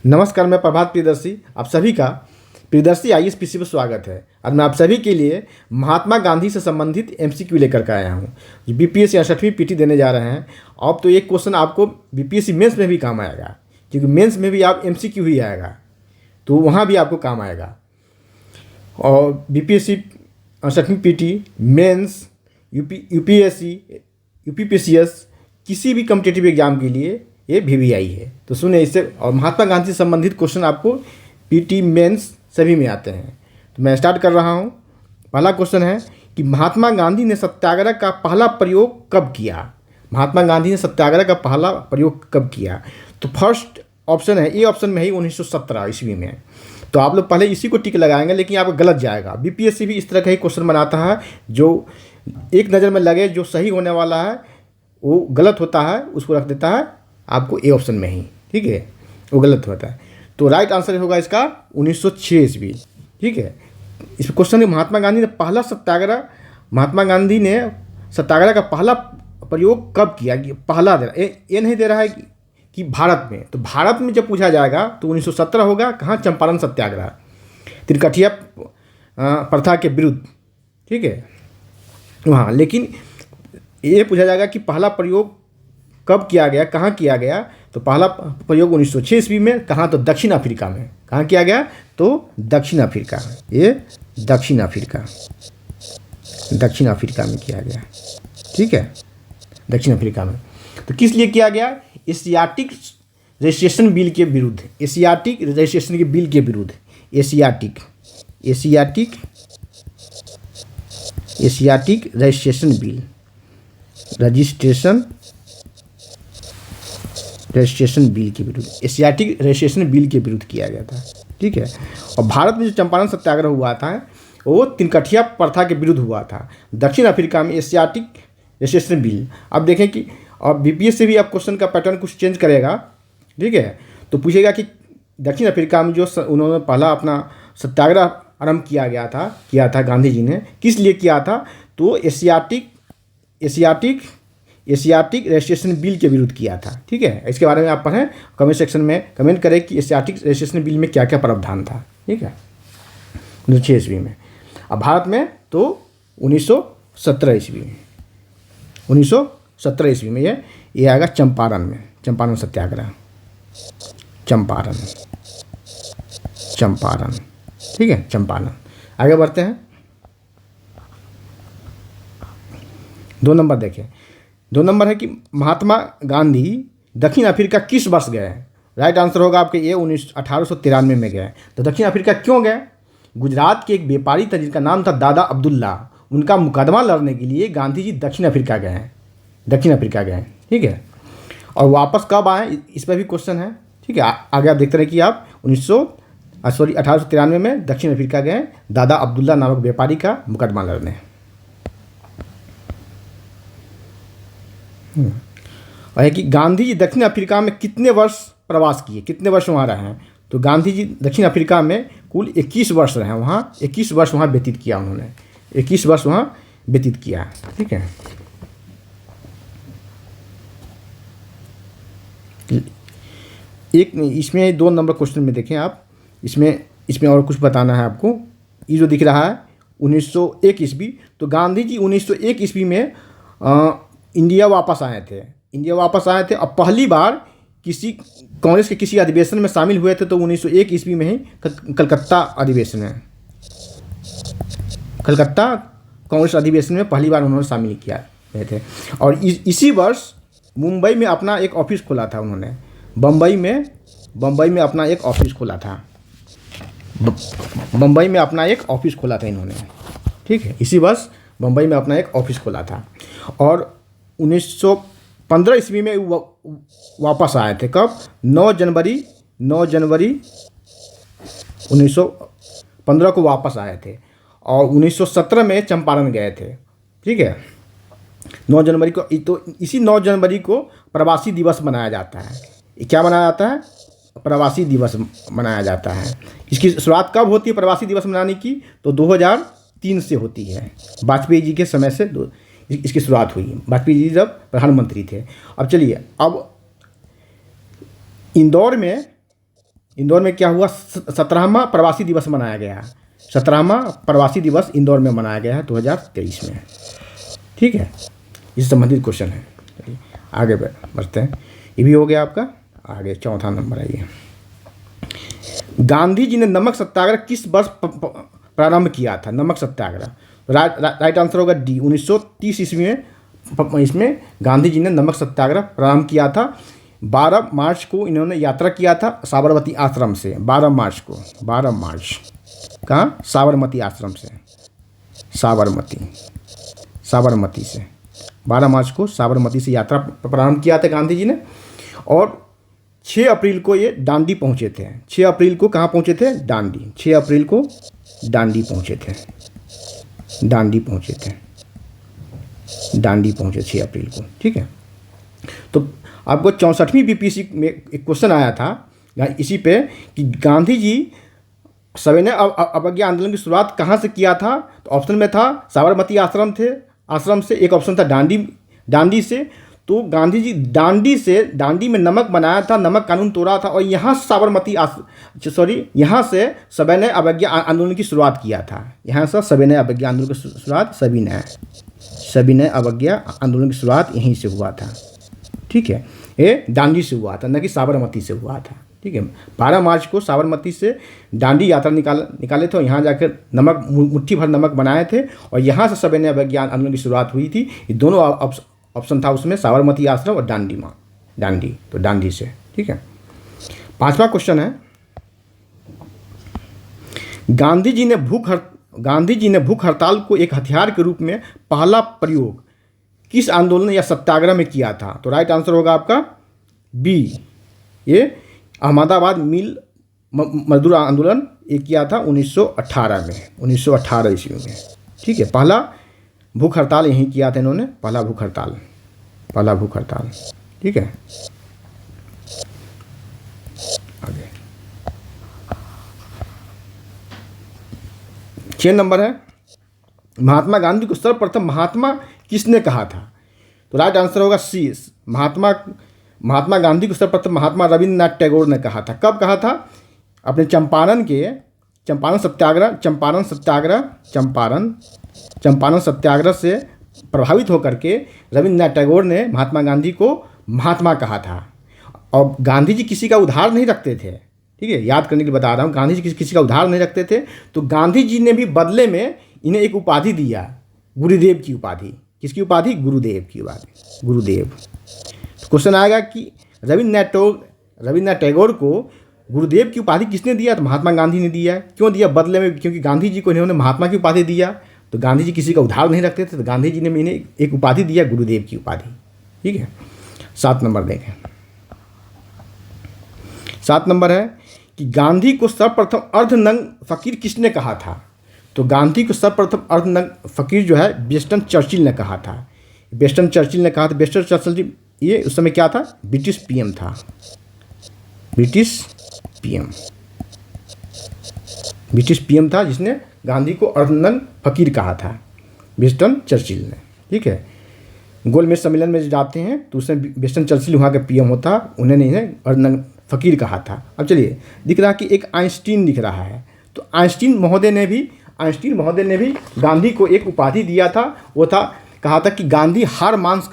नमस्कार, मैं प्रभात प्रियदर्शी आप सभी का प्रियदर्शी आईएएस पीसी पर स्वागत है। आज मैं आप सभी के लिए महात्मा गांधी से संबंधित एमसीक्यू लेकर के आया हूँ। जो बीपीएससी 68वीं पीटी देने जा रहे हैं। अब तो एक क्वेश्चन आपको बीपीएससी मेंस में भी काम आएगा, क्योंकि मेंस में भी आप एमसीक्यू ही आएगा, तो वहाँ भी आपको काम आएगा। और बीपीएससी 68वीं पीटी मेंस, यूपीएससी, यूपीपीसीएस किसी भी कॉम्पिटिटिव एग्जाम के लिए ये वीवीआई है। तो सुने इससे, और महात्मा गांधी से संबंधित क्वेश्चन आपको पीटी मेंस सभी में आते हैं। तो मैं स्टार्ट कर रहा हूँ। पहला क्वेश्चन है कि महात्मा गांधी ने सत्याग्रह का पहला प्रयोग कब किया। महात्मा गांधी ने सत्याग्रह का पहला प्रयोग कब किया? तो फर्स्ट ऑप्शन है, ए ऑप्शन में ही 1917 ईस्वी में। तो आप लोग पहले इसी को टिक लगाएंगे, लेकिन आपको गलत जाएगा। बीपीएससी भी इस तरह का ही क्वेश्चन बनाता है, जो एक नज़र में लगे जो सही होने वाला है वो गलत होता है, उसको रख देता है आपको ए ऑप्शन में ही। ठीक है, वो गलत होता है। तो राइट आंसर होगा इसका 1906 ईस्वी। ठीक है, इस क्वेश्चन में महात्मा गांधी ने पहला सत्याग्रह, महात्मा गांधी ने सत्याग्रह का पहला प्रयोग कब किया? पहला दे रहा, ये नहीं दे रहा है कि भारत में। तो भारत में जब पूछा जाएगा तो 1917 होगा। कहाँ? चंपारण सत्याग्रह, त्रिकठिया प्रथा के विरुद्ध। ठीक है, वहाँ। लेकिन ये पूछा जाएगा कि पहला प्रयोग कब किया गया, कहाँ किया गया? तो पहला प्रयोग 1906 ईस्वी में। कहाँ? तो दक्षिण अफ्रीका में। कहाँ किया गया? तो दक्षिण अफ्रीका। ये दक्षिण अफ्रीका में किया गया। ठीक है, दक्षिण अफ्रीका में। तो किस लिए किया गया? एशियाटिक रजिस्ट्रेशन बिल के विरुद्ध। एशियाटिक रजिस्ट्रेशन के बिल के विरुद्ध। Asiatic registration bill, registration bill के विरुद्ध, एशियाटिक रजिस्ट्रेशन बिल के विरुद्ध किया गया था। ठीक है, और भारत में जो चंपारण सत्याग्रह हुआ था वो तिनकठिया प्रथा के विरुद्ध हुआ था। दक्षिण अफ्रीका में एशियाटिक रजिस्ट्रेशन बिल। अब देखें कि अब बीपीएस से भी आप क्वेश्चन का पैटर्न कुछ चेंज करेगा। ठीक है, तो पूछेगा कि दक्षिण अफ्रीका में जो उन्होंने पहला अपना सत्याग्रह आरंभ किया था गांधी जी ने, किस लिए किया था? तो एशियाटिक रजिस्ट्रेशन बिल के विरुद्ध किया था। ठीक है, इसके बारे में आप पढ़ें, कमेंट सेक्शन में कमेंट करें कि एशियाटिक रजिस्ट्रेशन बिल में क्या क्या प्रावधान था। ठीक है, 1906 ईस्वी में। अब भारत में तो 1917 ईस्वी में। 1917 ईस्वी में ये आएगा चंपारण में, चंपारण सत्याग्रह, चंपारण। ठीक है, चंपारण। आगे बढ़ते हैं। 2 नंबर देखें। 2 नंबर है कि महात्मा गांधी दक्षिण अफ्रीका किस वर्ष गए? राइट आंसर होगा आपके ये 1893 में गए। तो दक्षिण अफ्रीका क्यों गए? गुजरात के एक व्यापारी था जिनका नाम था दादा अब्दुल्ला, उनका मुकदमा लड़ने के लिए गांधी जी दक्षिण अफ्रीका गए। ठीक है, और वापस कब आए इस पर भी क्वेश्चन है। ठीक है, आगे आप देखते रहे कि आप 1893 में दक्षिण अफ्रीका गए दादा अब्दुल्ला नामक व्यापारी का मुकदमा लड़ने। और है कि गांधी जी दक्षिण अफ्रीका में कितने वर्ष प्रवास किए, कितने वर्ष वहाँ रहे हैं? तो गांधी जी दक्षिण अफ्रीका में कुल 21 वर्ष रहे वहाँ। 21 वर्ष वहाँ व्यतीत किया उन्होंने, 21 वर्ष वहाँ व्यतीत किया। ठीक है, एक इसमें 2 नंबर क्वेश्चन में देखें आप, इसमें और कुछ बताना है आपको। ये जो दिख रहा है 1901 ईस्वी, तो गांधी जी 1901 ईस्वी में इंडिया वापस आए थे। और पहली बार किसी कांग्रेस के किसी अधिवेशन में शामिल हुए थे, तो 1901 ईस्वी में ही कलकत्ता अधिवेशन है। कलकत्ता कांग्रेस अधिवेशन में पहली बार उन्होंने शामिल किया हुए थे। और इसी वर्ष मुंबई में अपना एक ऑफिस खोला था उन्होंने। बम्बई में अपना एक ऑफिस खोला था इन्होंने। ठीक है, इसी वर्ष बम्बई में अपना एक ऑफिस खोला था। और 1915 ईस्वी में वापस आए थे। कब? 9 जनवरी 1915 को वापस आए थे। और 1917 में चंपारण गए थे। ठीक है, 9 जनवरी को। तो इसी 9 जनवरी को प्रवासी दिवस मनाया जाता है। क्या मनाया जाता है? प्रवासी दिवस मनाया जाता है। इसकी शुरुआत कब होती है प्रवासी दिवस मनाने की? तो 2003 से होती है। वाजपेयी जी के समय से इसकी शुरुआत हुई। वाजपेयी जी जब प्रधानमंत्री थे। अब चलिए, अब इंदौर में इंदौर में क्या हुआ, 17वां प्रवासी दिवस मनाया गया। 17वां प्रवासी दिवस इंदौर में मनाया गया है 2023 में। ठीक है, इससे संबंधित क्वेश्चन है। चलिए आगे बढ़ते हैं। ये भी हो गया आपका। आगे चौथा नंबर है ये, गांधी जी ने नमक सत्याग्रह किस वर्ष प्रारंभ किया था? नमक सत्याग्रह, राइट आंसर होगा डी, 1930 ईस्वी में इसमें गांधी जी ने नमक सत्याग्रह प्रारंभ किया था। 12 मार्च को इन्होंने यात्रा किया था साबरमती आश्रम से। 12 मार्च को, 12 मार्च कहाँ? साबरमती आश्रम से, साबरमती से 12 मार्च को साबरमती से यात्रा प्रारंभ किया था गांधी जी ने। और 6 अप्रैल को ये दांडी पहुँचे थे। 6 अप्रैल को कहाँ पहुँचे थे? दांडी। 6 अप्रैल को दांडी पहुँचे थे। दांडी पहुँचे 6 अप्रैल को। ठीक है, तो आपको 64वीं बीपीएससी में एक क्वेश्चन आया था इसी पे कि गांधी जी सविनय अवज्ञा आंदोलन की शुरुआत कहाँ से किया था? तो ऑप्शन में था साबरमती आश्रम से, एक ऑप्शन था दांडी से। तो गांधी जी दांडी में नमक बनाया था, नमक कानून तोड़ा था, और यहाँ यहाँ से सविनय अवज्ञा आंदोलन की शुरुआत किया था। यहाँ से सविनय अवज्ञा आंदोलन की शुरुआत सविनय अवज्ञा आंदोलन की शुरुआत यहीं से हुआ था। ठीक है, ये दांडी से हुआ था, न कि साबरमती से हुआ था। ठीक है, 12 मार्च को साबरमती से दांडी यात्रा निकाले थे और यहाँ जाकर नमक, मुट्ठी भर नमक बनाए थे, और यहाँ से सविनय अवज्ञा आंदोलन की शुरुआत हुई थी। ये दोनों ऑप्शन था उसमें, साबरमती आश्रम और दांडी, तो दांडी से। ठीक है, 5वां क्वेश्चन है, गांधी जी ने भूख हड़ताल को एक हथियार के रूप में पहला प्रयोग किस आंदोलन या सत्याग्रह में किया था? तो राइट आंसर होगा आपका बी, ये अहमदाबाद मिल मजदूर आंदोलन ये किया था 1918 में, 1918 ईस्वी में। ठीक है, पहला भूख हड़ताल यहीं किया था इन्होंने, पहला भूख हड़ताल। ठीक है, आगे 6 नंबर है, महात्मा गांधी को सर्वप्रथम महात्मा किसने कहा था? तो राइट आंसर होगा सी, महात्मा गांधी को सर्वप्रथम महात्मा रविंद्रनाथ टैगोर ने कहा था। कब कहा था? अपने चंपारण सत्याग्रह से प्रभावित होकर के रविंद्रनाथ टैगोर ने महात्मा गांधी को महात्मा कहा था। और गांधी जी किसी का उधार नहीं रखते थे। ठीक है, याद करने के लिए बता रहा हूँ, गांधी जी किसी का उधार नहीं रखते थे। तो गांधी जी ने भी बदले में इन्हें एक उपाधि दिया, गुरुदेव की उपाधि। किसकी उपाधि? गुरुदेव की उपाधि, गुरुदेव। क्वेश्चन आएगा कि रविंद्रनाथ टैगोर को गुरुदेव की उपाधि किसने दिया? तो महात्मा गांधी ने दिया। क्यों दिया? बदले में, क्योंकि गांधी जी को इन्होंने महात्मा की उपाधि दिया। तो गांधी जी किसी का उधार नहीं रखते थे, तो गांधी जी ने इन्हें एक उपाधि दिया, गुरुदेव की उपाधि। ठीक है, 7 नंबर देखें। 7 नंबर है कि गांधी को सर्वप्रथम अर्धनग्न फकीर किसने कहा था? तो गांधी को सर्वप्रथम अर्धनग्न फकीर जो है विंस्टन चर्चिल ने कहा था। विंस्टन चर्चिल ये उस समय क्या था? ब्रिटिश पीएम था, ब्रिटिश पीएम था जिसने गांधी को अर्धनग्न फकीर कहा था, विंस्टन चर्चिल ने। ठीक है, गोलमेज सम्मेलन में जाते हैं तो उसमें विंस्टन चर्चिल वहाँ के पीएम होता, उन्होंने इन्हें अर्धनग्न फकीर कहा था। अब चलिए, दिख रहा कि एक आइंस्टीन दिख रहा है। तो आइंस्टीन महोदय ने भी गांधी को एक उपाधि दिया था। वो था, कहा था कि गांधी हार मांस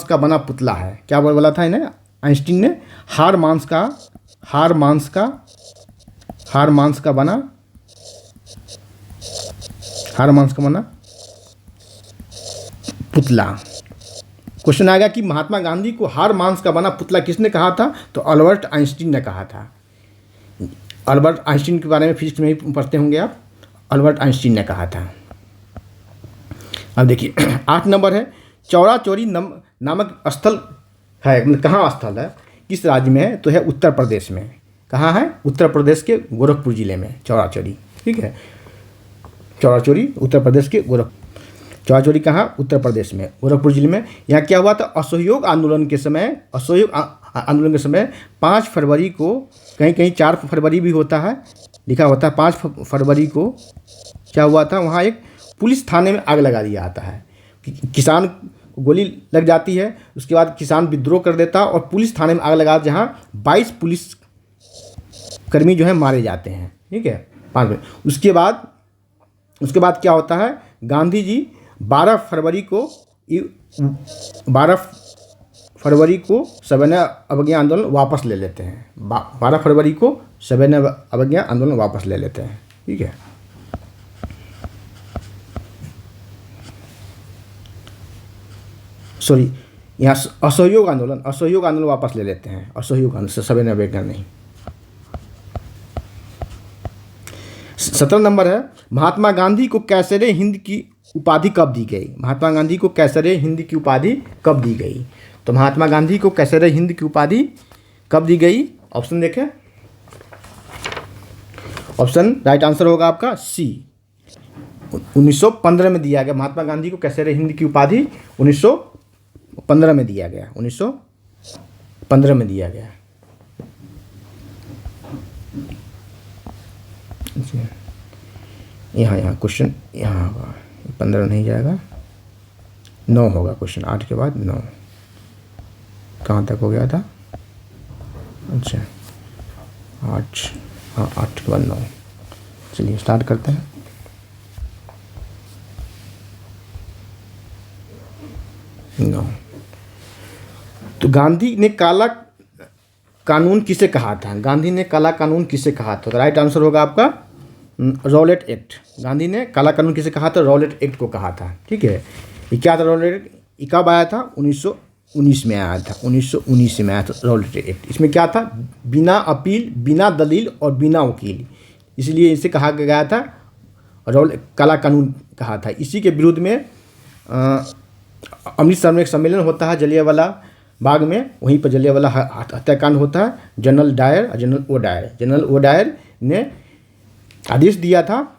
का बना पुतला है। क्या बोला था इन्हें? आइंस्टीन ने हार मांस का बना पुतला। क्वेश्चन आएगा कि महात्मा गांधी को हार मांस का बना पुतला किसने कहा था? तो अल्बर्ट आइंस्टीन ने कहा था। अल्बर्ट आइंस्टीन के बारे में फिजिक्स में ही पढ़ते होंगे आप, अल्बर्ट आइंस्टीन ने कहा था। अब देखिए 8 नंबर है, चौरा चौरी नामक स्थल है, मतलब कहाँ स्थल है, किस राज्य में है? तो है उत्तर प्रदेश में। कहाँ है? उत्तर प्रदेश के गोरखपुर जिले में चौरा चौरी। ठीक है, चौरा चौरी उत्तर प्रदेश के चौरा चौरी कहाँ? उत्तर प्रदेश में, गोरखपुर जिले में। यहाँ क्या हुआ था? असहयोग आंदोलन के समय 5 फरवरी को, कहीं 4 फरवरी भी होता है, लिखा होता है 5 फरवरी को क्या हुआ था? वहाँ एक पुलिस थाने में आग लगा दिया जाता है। किसान को गोली लग जाती है, उसके बाद किसान विद्रोह कर देता और पुलिस थाने में आग लगा, जहाँ 22 कर्मी जो है मारे जाते हैं। ठीक है, 5 में। उसके बाद क्या होता है, गांधी जी 12 फरवरी को सविनय अवज्ञा आंदोलन वापस ले लेते हैं। 12 फरवरी को सविनय अवज्ञा आंदोलन वापस ले लेते हैं। ठीक है, सॉरी, यहाँ असहयोग आंदोलन वापस ले लेते हैं। असहयोग आंदोलन, सविनय अवज्ञा नहीं। 17 नंबर है, महात्मा गांधी को कैसरे हिंद की उपाधि कब दी गई? महात्मा गांधी को कैसरे हिंद की उपाधि कब दी गई? तो महात्मा गांधी को कैसरे हिंद की उपाधि कब दी गई? ऑप्शन देखें, ऑप्शन राइट आंसर होगा आपका सी, 1915 में दिया गया। महात्मा गांधी को कैसरे हिंद की उपाधि 1915 में दिया गया। 1915 में दिया गया। यहाँ क्वेश्चन यहाँ होगा, 15 नहीं जाएगा, 9 होगा क्वेश्चन, 8 के बाद 9। कहाँ तक हो गया था? अच्छा 8, हाँ 8 के बाद 9। चलिए स्टार्ट करते हैं। तो गांधी ने काला कानून किसे कहा था? गांधी ने काला कानून किसे कहा था? तो राइट आंसर होगा आपका रॉलेट एक्ट। गांधी ने काला कानून किसे कहा था? रॉलेट एक्ट को कहा था। ठीक है, ये क्या था रॉलेट एक्ट? ये कब आया था? 1919 में आया था। 1919 में आया था रॉलेट एक्ट। इसमें क्या था? बिना अपील, बिना दलील और बिना वकील, इसलिए इसे कहा गया था काला कानून कहा था। इसी के विरुद्ध में अमृतसर में एक सम्मेलन होता है जलियांवाला बाग में, वहीं पर जलियांवाला हत्याकांड होता है। जनरल जनरल ओ डायर ने आदेश दिया था,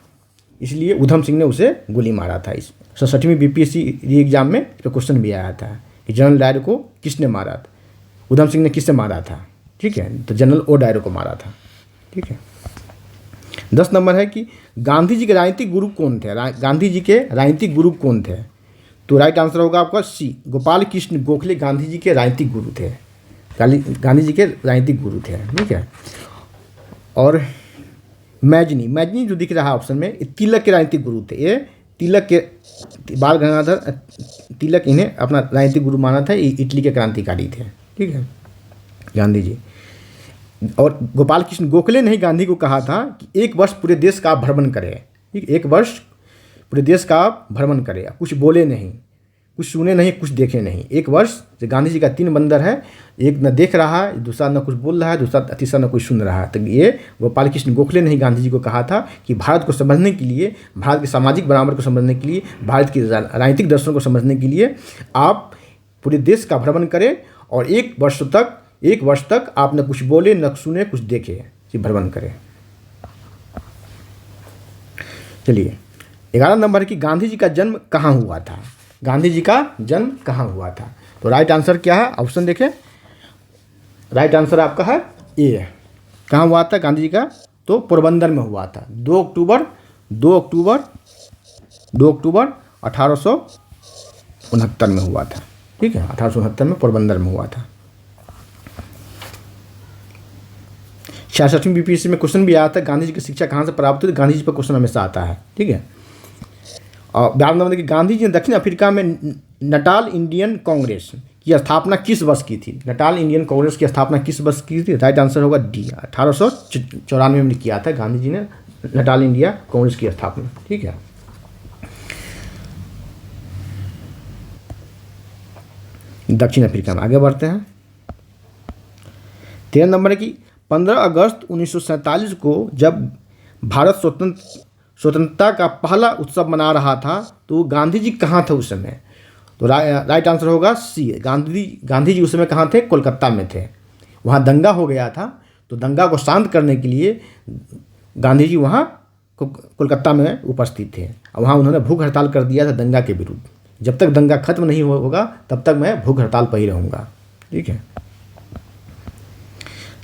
इसलिए उधम सिंह ने उसे गोली मारा था। इस 67वीं बीपीएससी री एग्जाम में तो क्वेश्चन भी आया था कि जनरल डायर को किसने मारा था, उधम सिंह ने किससे मारा था। ठीक है, तो जनरल ओ डायर को मारा था। ठीक है, 10 नंबर है कि गांधी जी के राजनीतिक गुरु कौन थे? गांधी जी के राजनीतिक गुरु कौन थे? तो राइट आंसर होगा आपका सी, गोपाल कृष्ण गोखले गांधी जी के राजनीतिक गुरु थे। गांधी जी के राजनीतिक गुरु थे। ठीक है, और मैजनी जो दिख रहा है ऑप्शन में, तिलक के राजनीतिक गुरु थे। ये तिलक के, बाल गंगाधर तिलक इन्हें अपना राजनीतिक गुरु माना था। ये इटली के क्रांतिकारी थे। ठीक है, गांधी जी। और गोपाल कृष्ण गोखले ने ही गांधी को कहा था कि 1 वर्ष पूरे देश का भ्रमण करें। ठीक, 1 वर्ष पूरे देश का भ्रमण करे, कुछ बोले नहीं, कुछ सुने नहीं, कुछ देखे नहीं। 1 वर्ष से गांधी जी का 3 बंदर है, एक न देख रहा है, दूसरा न कुछ बोल रहा है, तीसरा न कुछ सुन रहा है। तो ये गोपाल कृष्ण गोखले ने ही गांधी जी को कहा था कि भारत को समझने के लिए, भारत के सामाजिक बराबर को समझने के लिए, भारत की राजनीतिक दर्शन को समझने के लिए आप पूरे देश का भ्रमण करें और 1 वर्ष तक आप न कुछ बोले, न सुने, कुछ देखे, भ्रमण करें। चलिए 11 नंबर है कि गांधी जी का जन्म कहाँ हुआ था? गांधी जी का जन्म कहाँ हुआ था? तो राइट आंसर क्या है? ऑप्शन देखें, राइट आंसर आपका है ए। कहाँ हुआ था गांधी जी का? तो पोरबंदर में हुआ था। 2 अक्टूबर 1869 में हुआ था। ठीक है, 1869 में पोरबंदर में हुआ था। 66वीं बीपीएससी में क्वेश्चन भी आया था, गांधी जी की शिक्षा कहाँ से प्राप्त हुई? गांधी जी पर क्वेश्चन हमेशा आता है। ठीक है, और 12 नंबर की गांधी जी ने दक्षिण अफ्रीका में नटाल इंडियन कांग्रेस की स्थापना किस वर्ष की थी? नटाल इंडियन कांग्रेस की स्थापना किस वर्ष की थी? राइट आंसर होगा डी, 1894 में किया था गांधी जी ने नटाल इंडिया कांग्रेस की स्थापना। ठीक है, दक्षिण अफ्रीका में। आगे बढ़ते हैं। 13 नंबर है कि 15 अगस्त 1947 को जब भारत स्वतंत्रता का पहला उत्सव मना रहा था, तो गांधी जी कहाँ थे उस समय? तो राइट आंसर होगा सी, गांधी जी उस समय कहाँ थे? कोलकाता में थे। वहाँ दंगा हो गया था, तो दंगा को शांत करने के लिए गांधी जी वहाँ कोलकाता में उपस्थित थे। वहाँ उन्होंने भूख हड़ताल कर दिया था दंगा के विरुद्ध। जब तक दंगा खत्म नहीं होगा तब तक मैं भूख हड़ताल पर ही रहूँगा। ठीक है,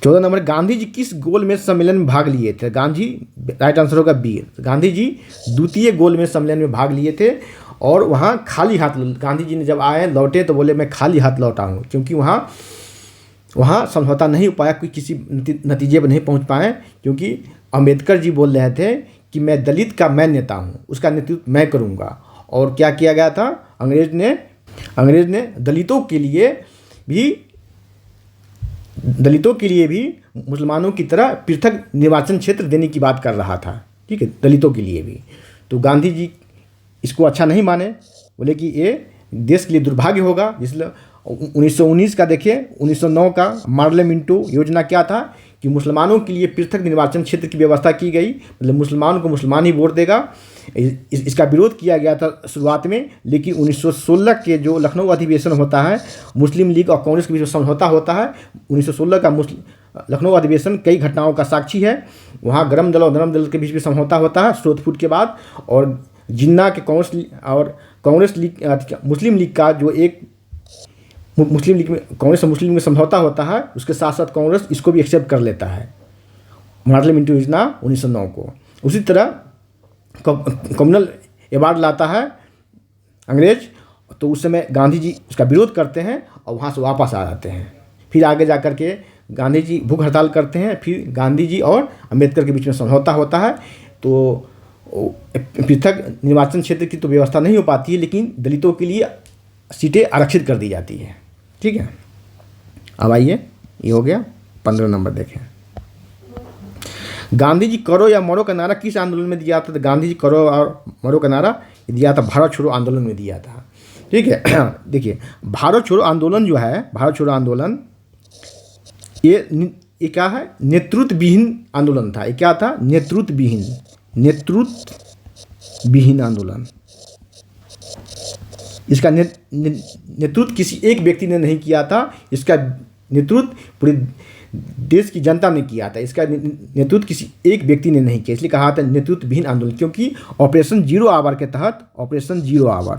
14 नंबर, गांधी जी किस गोलमेज सम्मेलन में भाग लिए थे? राइट आंसर होगा बी, गांधी जी द्वितीय गोलमेज सम्मेलन में भाग लिए थे और वहाँ खाली हाथ, गांधी जी ने जब आए लौटे तो बोले मैं खाली हाथ लौटा हूँ, क्योंकि वहाँ वहाँ समझौता नहीं हो पाया, कोई किसी नतीजे पर नहीं पहुँच पाए, क्योंकि अम्बेडकर जी बोल रहे थे कि मैं दलित का मैं नेता हूँ, उसका नेतृत्व मैं करूँगा। और क्या किया गया था, अंग्रेज ने दलितों के लिए भी मुसलमानों की तरह पृथक निर्वाचन क्षेत्र देने की बात कर रहा था, ठीक है, दलितों के लिए भी। तो गांधी जी इसको अच्छा नहीं माने, बोले कि ये देश के लिए दुर्भाग्य होगा। इसलिए 1919 का देखिए, 1909 का मार्ले मिंटो योजना क्या था कि मुसलमानों के लिए पृथक निर्वाचन क्षेत्र की व्यवस्था की गई, मतलब मुसलमान को मुसलमान ही वोट देगा। इसका विरोध किया गया था शुरुआत में, लेकिन 1916 के जो लखनऊ अधिवेशन होता है, मुस्लिम लीग और कांग्रेस के बीच में समझौता होता है। 1916 का लखनऊ अधिवेशन कई घटनाओं का साक्षी है। वहाँ गरम दल और नरम दल के बीच में समझौता होता है स्रोत फूट के बाद, और जिन्ना के कांग्रेस लीग, मुस्लिम लीग का जो एक मुस्लिम लीग में, कांग्रेस और मुस्लिम लीग में समझौता होता है, उसके साथ साथ कांग्रेस इसको भी एक्सेप्ट कर लेता है, मार्ले मिंटो योजना 1909 को। उसी तरह कम्युनल अवार्ड लाता है अंग्रेज, तो उस समय गांधी जी उसका विरोध करते हैं और वहाँ से वापस आ जाते हैं। फिर आगे जा कर के गांधी जी भूख हड़ताल करते हैं, फिर गांधी जी और अम्बेडकर के बीच में समझौता होता है। तो पृथक निर्वाचन क्षेत्र की तो व्यवस्था नहीं हो पाती है, लेकिन दलितों के लिए सीटें आरक्षित कर दी जाती है, ठीक है। अब आइए, ये हो गया 15 नंबर। देखें, गांधी जी करो या मरो का नारा किस आंदोलन में दिया था? तो गांधी जी करो और मरो का नारा दिया था भारत छोड़ो आंदोलन में दिया था, ठीक है। देखिए, भारत छोड़ो आंदोलन जो है, भारत छोड़ो आंदोलन ये क्या है, नेतृत्व विहीन आंदोलन था। ये क्या था, नेतृत्व विहीन आंदोलन। इसका नेतृत्व किसी एक व्यक्ति ने नहीं किया था, इसका नेतृत्व पूरे देश की जनता ने किया था। इसका नेतृत्व किसी एक व्यक्ति ने नहीं किया, इसलिए कहा था नेतृत्व विहीन आंदोलन। क्योंकि ऑपरेशन जीरो आवर के तहत, ऑपरेशन जीरो आवर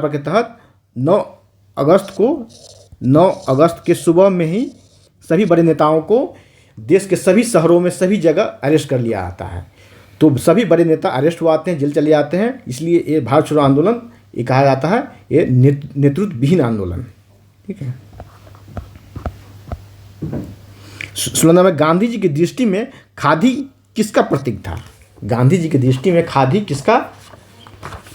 के तहत 9 अगस्त के सुबह में ही सभी बड़े नेताओं को देश के सभी शहरों में सभी जगह अरेस्ट कर लिया जाता है। तो सभी बड़े नेता अरेस्ट हुए आते हैं, जेल चले जाते हैं। इसलिए ये भारत छोड़ो आंदोलन ये कहा जाता है, ये नेतृत्व विहीन आंदोलन, ठीक है। 16 नंबर, गांधी जी की दृष्टि में खादी किसका प्रतीक था? गांधी जी की दृष्टि में खादी किसका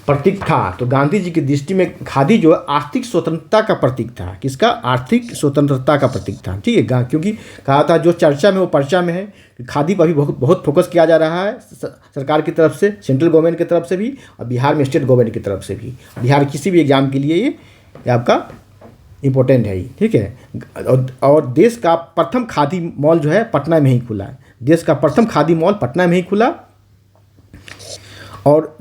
प्रतीक था? तो गांधी जी की दृष्टि में खादी जो आर्थिक स्वतंत्रता का प्रतीक था। किसका? आर्थिक स्वतंत्रता का प्रतीक था, ठीक है। क्योंकि कहा था जो चर्चा में वो पर्चा में है, खादी पर भी बहुत फोकस किया जा रहा है सरकार की तरफ से, सेंट्रल गवर्नमेंट की तरफ से भी, और बिहार में स्टेट गवर्नमेंट की तरफ से भी। बिहार किसी भी एग्जाम के लिए ये आपका इम्पोर्टेंट है, ठीक है। और देश का प्रथम खादी मॉल जो है पटना में ही खुला है। देश का प्रथम खादी मॉल पटना में ही खुला, और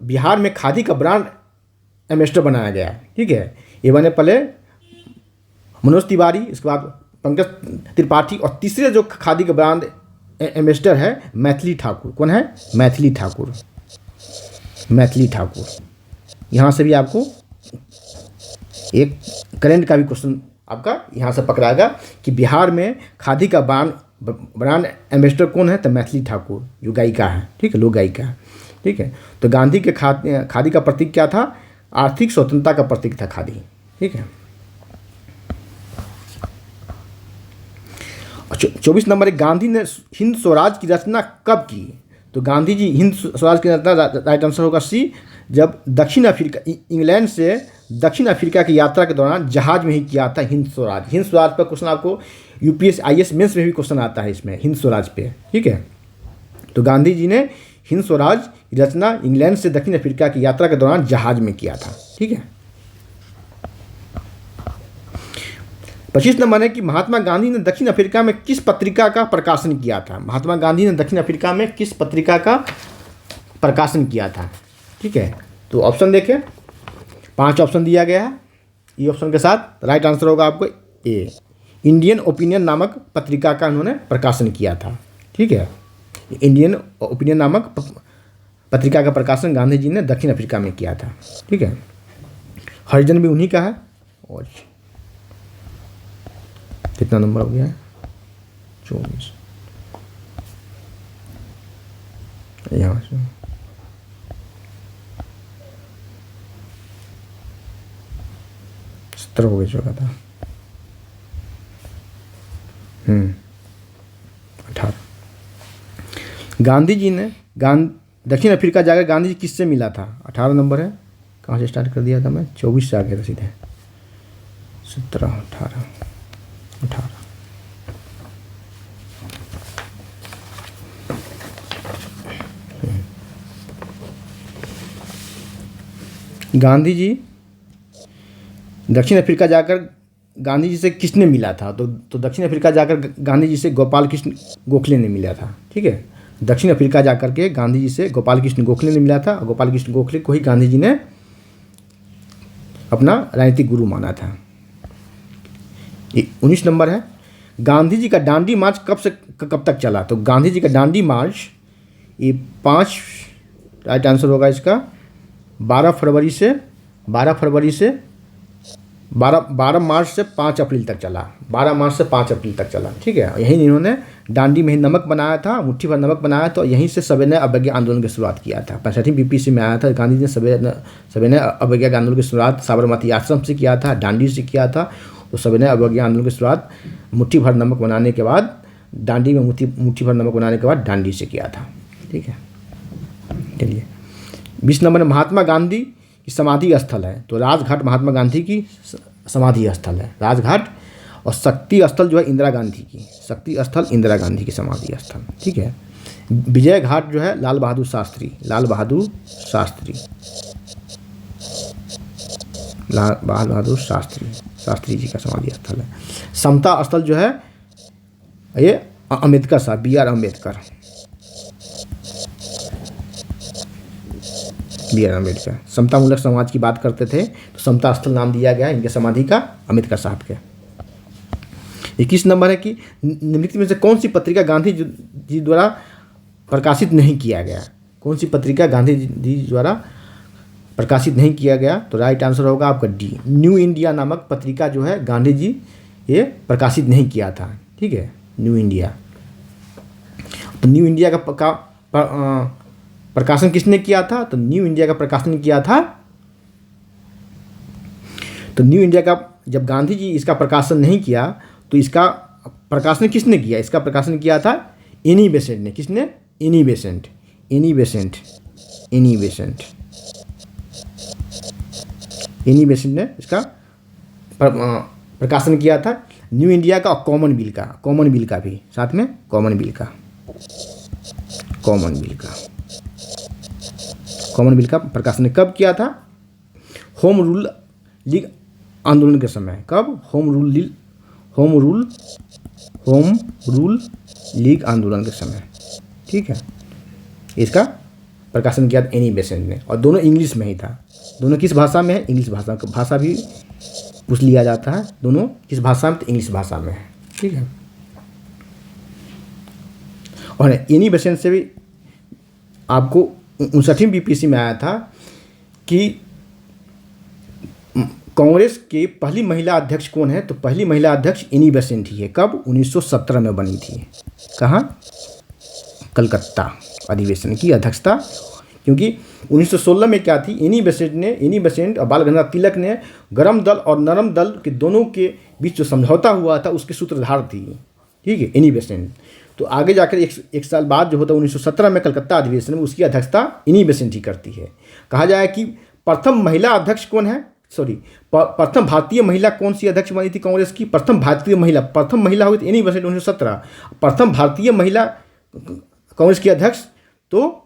बिहार में खादी का ब्रांड एम्बेसडर बनाया गया, ठीक है। ये बने पहले मनोज तिवारी, इसके बाद पंकज त्रिपाठी, और तीसरे जो खादी का ब्रांड एम्बेसडर है मैथिली ठाकुर। कौन है? मैथिली ठाकुर। यहाँ से भी आपको एक करंट का भी क्वेश्चन आपका यहाँ से पकड़ाएगा कि बिहार में खादी का ब्रांड एम्बेसडर कौन है? तो मैथिली ठाकुर, जो गायिका है, ठीक है, लोक गायिका है, ठीक है। तो गांधी के खादी का प्रतीक क्या था? आर्थिक स्वतंत्रता का प्रतीक था खादी, ठीक है। 24 नंबर, गांधी ने हिंद स्वराज की रचना कब की? तो गांधी जी हिंद स्वराज की रचना, राइट आंसर होगा सी, जब इंग्लैंड से दक्षिण अफ्रीका की यात्रा के दौरान जहाज में ही किया था हिंद स्वराज पर क्वेश्चन आपको यूपीएससी IAS मेंस में भी क्वेश्चन आता है इसमें, हिंद स्वराज पे, ठीक है। तो गांधी जी ने हिंद स्वराज की रचना इंग्लैंड से दक्षिण अफ्रीका की यात्रा के दौरान जहाज में किया था, ठीक है। 25 नंबर है कि महात्मा गांधी ने दक्षिण अफ्रीका में किस पत्रिका का प्रकाशन किया था? महात्मा गांधी ने दक्षिण अफ्रीका में किस पत्रिका का प्रकाशन किया था, ठीक है। तो ऑप्शन देखें, 5 ऑप्शन दिया गया है। ये ऑप्शन के साथ राइट आंसर होगा आपको ए, इंडियन ओपिनियन नामक पत्रिका का उन्होंने प्रकाशन किया था, ठीक है। इंडियन ओपिनियन नामक पत्रिका का प्रकाशन गांधी जी ने दक्षिण अफ्रीका में किया था, ठीक है। हरिजन भी उन्हीं का है। और कितना नंबर हो गया है? 24। यहाँ से 17 हो चुका था। 18। गांधी जी ने दक्षिण अफ्रीका जाकर गांधी जी किससे मिला था? 18 नंबर है। कहाँ से स्टार्ट कर दिया था मैं? 24 से आ गया था सीधे। 17, 18, 18। गांधी जी दक्षिण अफ्रीका जाकर गांधी जी से किसने मिला था? तो दक्षिण अफ्रीका जाकर गांधी जी से गोपाल कृष्ण गोखले ने मिला था। ठीक है, दक्षिण अफ्रीका जाकर के गांधी जी से गोपाल कृष्ण गोखले ने मिला था और गोपाल कृष्ण गोखले को ही गांधी जी ने अपना राजनीतिक गुरु माना था। 19 नंबर है। गांधी जी का दांडी मार्च कब से कब तक चला? तो गांधी जी का दांडी मार्च ये 5, राइट आंसर होगा इसका 12 मार्च से 5 अप्रैल तक चला। 12 मार्च से 5 अप्रैल तक चला। ठीक है, यहीं इन्होंने दांडी में नमक बनाया था, मुट्ठी भर नमक बनाया, तो यहीं से सविनय अवज्ञा आंदोलन की शुरुआत किया था। 65वीं बीपीसी में आया था। गांधी जी ने सविनय अवज्ञा आंदोलन की शुरुआत साबरमती आश्रम से किया था, दांडी से किया था। तो सविनय अवज्ञा आंदोलन की शुरुआत मुट्ठी भर नमक बनाने के बाद दांडी में मुट्ठी भर नमक बनाने के बाद दांडी से किया था। ठीक है, चलिए 20 नंबर में महात्मा गांधी की समाधि स्थल है। तो राजघाट महात्मा गांधी की समाधि स्थल है, राजघाट। और शक्ति स्थल जो है इंदिरा गांधी की, शक्ति स्थल इंदिरा गांधी की समाधि स्थल। ठीक है, विजय घाट जो है लाल बहादुर शास्त्री जी का समाधि स्थल है। समता स्थल जो है ये अम्बेडकर साहब, BR अम्बेडकर समतामूलक समाज की बात करते थे, तो समता स्थल नाम दिया गया इनके समाधि का अम्बेडकर साहब के। 21 नंबर है कि निम्नलिखित में से कौन सी पत्रिका गांधी जी द्वारा प्रकाशित नहीं किया गया? कौन सी पत्रिका गांधी जी द्वारा प्रकाशित नहीं किया गया? तो राइट आंसर होगा आपका डी, न्यू इंडिया नामक पत्रिका जो है गांधी जी ये प्रकाशित नहीं किया था। ठीक है, न्यू इंडिया। तो न्यू इंडिया का प्रकाशन किसने किया था? तो न्यू इंडिया का प्रकाशन किया था, तो न्यू इंडिया का जब गांधी जी इसका प्रकाशन नहीं किया तो इसका प्रकाशन किसने किया? इसका प्रकाशन किया था एनी बेसेंट ने। किसने? एनी बेसेंट ने इसका प्रकाशन किया था। न्यू इंडिया का और कॉमन बिल का भी साथ में, कॉमन बिल का प्रकाशन कब किया था? होम रूल लीग आंदोलन के समय। कब? होम रूल लीग आंदोलन के समय। ठीक है, इसका प्रकाशन किया एनी बेसेंट ने, और दोनों इंग्लिश में ही था। दोनों किस भाषा में है? इंग्लिश भाषा भी पूछ लिया जाता है। दोनों किस भाषा में? तो इंग्लिश भाषा में है। ठीक है, और एनी बेसेंट से भी आपको 59वीं बीपीसी में आया था कि कांग्रेस की पहली महिला अध्यक्ष कौन है? तो पहली महिला अध्यक्ष एनी बेसेंट ही है। कब? 1917 में बनी थी। कहाँ? कलकत्ता अधिवेशन की अध्यक्षता। क्योंकि 1916 में क्या थी? एनी बेसेंट और बाल गंगाधर तिलक ने गरम दल और नरम दल के दोनों के बीच जो समझौता हुआ था उसके सूत्रधार थी। ठीक है, एनी बेसेंट। तो आगे जाकर एक साल बाद जो होता है 1917 में कलकत्ता अधिवेशन में, उसकी अध्यक्षता एनी बेसेंट ही करती है। कहा जाए कि प्रथम महिला अध्यक्ष कौन है? प्रथम भारतीय महिला कौन सी अध्यक्ष बनी थी कांग्रेस की? प्रथम महिला हुई थी एनी बेसेंट 1917। प्रथम भारतीय महिला कांग्रेस की अध्यक्ष तो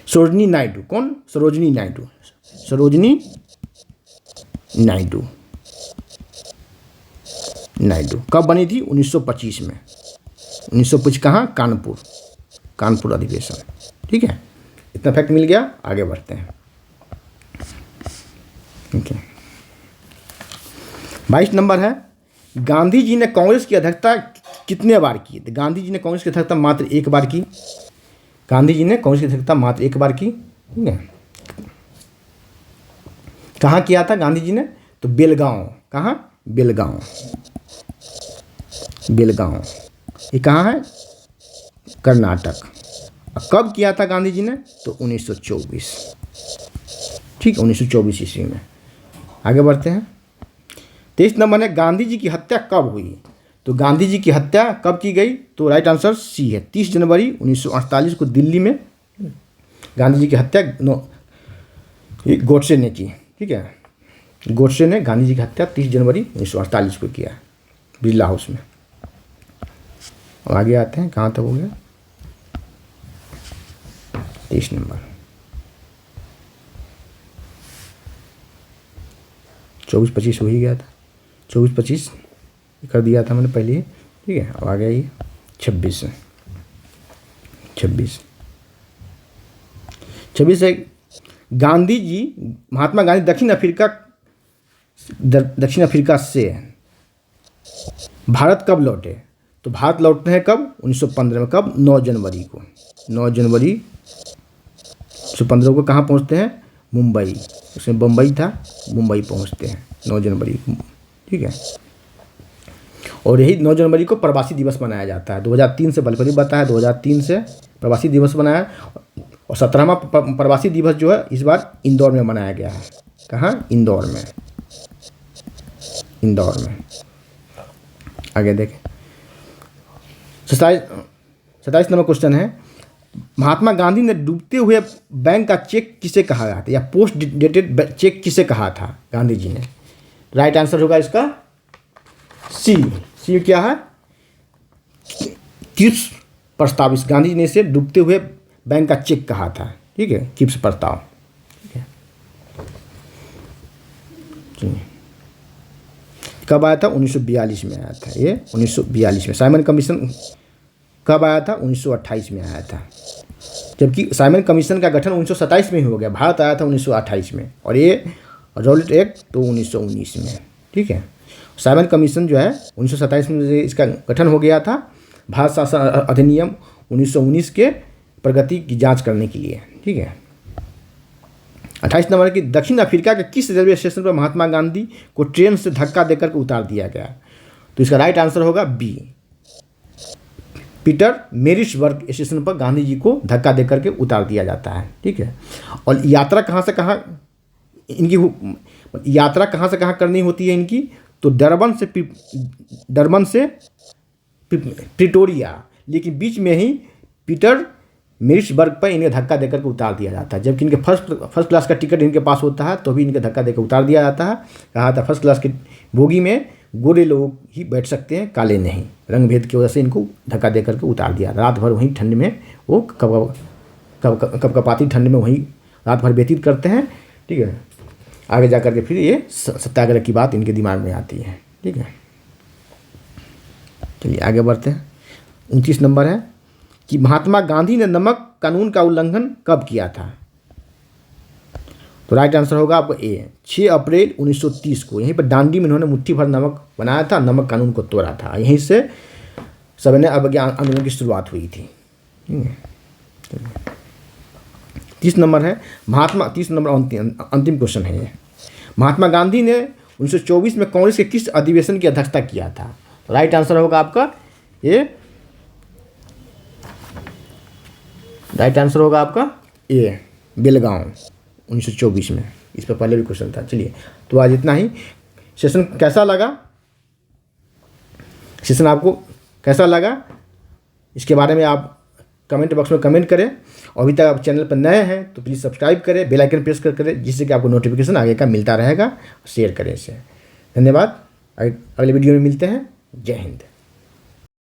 सरोजनी नायडू। कौन? सरोजनी नायडू। कब बनी थी? 1925 में। 1925 कहाँ? कानपुर अधिवेशन। ठीक है, इतना फैक्ट मिल गया। आगे बढ़ते हैं। ओके, 22 नंबर है, गांधी जी ने कांग्रेस की अध्यक्षता कितने बार की? तो गांधी जी ने कांग्रेस की अध्यक्षता मात्र एक बार की। ठीक है, कहाँ किया था गांधी जी ने? तो बेलगांव। कहाँ? बेलगांव। ये कहाँ है? कर्नाटक। कब किया था गांधी जी ने? तो 1924। ठीक, 1924 ईस्वी में। आगे बढ़ते हैं। 23 नंबर है गांधी जी की हत्या कब हुई। तो गांधी जी की हत्या कब की गई, तो राइट आंसर सी है 30 जनवरी 1948 को दिल्ली में गांधी जी की हत्या गोडसे ने की। ठीक है, गोडसे ने गांधी जी की हत्या 30 जनवरी 1948 को किया बिरला हाउस में। और आगे आते हैं, कहाँ तक हो गया 23 नंबर। 24-25 हो ही गया था, 24-25 कर दिया था मैंने पहले ही। ठीक है, अब आ गया ये 26 है गांधी जी, महात्मा गांधी दक्षिण अफ्रीका से भारत कब लौटे। तो भारत लौटते हैं कब, 1915 में। कब, 9 जनवरी को। 9 जनवरी 1915 को कहाँ पहुँचते हैं, मुंबई। उसमें बम्बई था, मुंबई पहुँचते हैं 9 जनवरी को। ठीक है, और यही 9 जनवरी को प्रवासी दिवस मनाया जाता है। 2003 से बल्कि बताया, 2003 से प्रवासी दिवस मनाया। और 17वां प्रवासी दिवस जो है इस बार इंदौर में मनाया गया है। कहाँ, इंदौर में। आगे देखें, 27 नंबर क्वेश्चन है, महात्मा गांधी ने डूबते हुए बैंक का चेक किसे कहा था, या पोस्ट डेटेड चेक किसे कहा था गांधी जी ने। राइट आंसर होगा इसका सी क्या है, किप्स प्रस्ताव। इस गांधी जी ने इसे डूबते हुए बैंक का चेक कहा था। ठीक है, किप्स प्रस्ताव। ठीक है, कब आया था, 1942 में आया था ये, 1942 में। साइमन कमीशन कब आया था, 1928 में आया था। जबकि साइमन कमीशन का गठन 1927 में ही हो गया। भारत आया था 1928 में, और ये रॉलेट एक्ट तो 1919 में। ठीक है, साइमन कमीशन जो है 1927 में इसका गठन हो गया था। भारत शासन अधिनियम 1919 के प्रगति की जांच करने के लिए। ठीक है, 28 नंबर की, दक्षिण अफ्रीका के किस रेलवे स्टेशन पर महात्मा गांधी को ट्रेन से धक्का देकर के उतार दिया गया। तो इसका राइट आंसर होगा बी, पीटर मेरिट्सबर्ग स्टेशन पर गांधी जी को धक्का देकर के उतार दिया जाता है। ठीक है, और यात्रा कहाँ से कहाँ करनी होती है इनकी, तो डरबन से प्रिटोरिया, लेकिन बीच में ही पीटर मेरिट्सबर्ग पर इन्हें धक्का देकर के उतार दिया जाता है। जबकि इनके फर्स्ट क्लास का टिकट इनके पास होता है, तो भी इनके धक्का देकर उतार दिया जाता है। कहा था फर्स्ट क्लास की बोगी में गोरे लोग ही बैठ सकते हैं, काले नहीं। रंग भेद की वजह से इनको धक्का देकर के उतार दिया। रात भर वहीं ठंड में वो कपकपाती ठंड में वहीं रात भर व्यतीत करते हैं। ठीक है, आगे जा कर के फिर ये सत्याग्रह की बात इनके दिमाग में आती है। ठीक है, चलिए आगे बढ़ते हैं। 29 नंबर है कि महात्मा गांधी ने नमक कानून का उल्लंघन कब किया था। तो राइट आंसर होगा आपको ए, 6 अप्रैल 1930 को। यहीं पर दांडी में इन्होंने मुट्ठी भर नमक बनाया था, नमक कानून को तोड़ा था। यहीं से सविनय अवज्ञा आंदोलन की शुरुआत हुई थी। 30 नंबर है, 30 नंबर अंतिम क्वेश्चन है ये। महात्मा गांधी ने 1924 में कांग्रेस के किस अधिवेशन की अध्यक्षता किया था। तो राइट आंसर होगा आपका ये, राइट आंसर होगा आपका ए, बेलगांव 1924 में। इस पर पहले भी क्वेश्चन था। चलिए, तो आज इतना ही। सेशन कैसा लगा, सेशन आपको कैसा लगा, इसके बारे में आप कमेंट बॉक्स में कमेंट करें। और अभी तक आप चैनल पर नए हैं तो प्लीज़ सब्सक्राइब करें, बेल आइकन प्रेस करें, जिससे कि आपको नोटिफिकेशन आगे का मिलता रहेगा। शेयर करें इसे। धन्यवाद, अगले वीडियो में मिलते हैं। जय हिंद।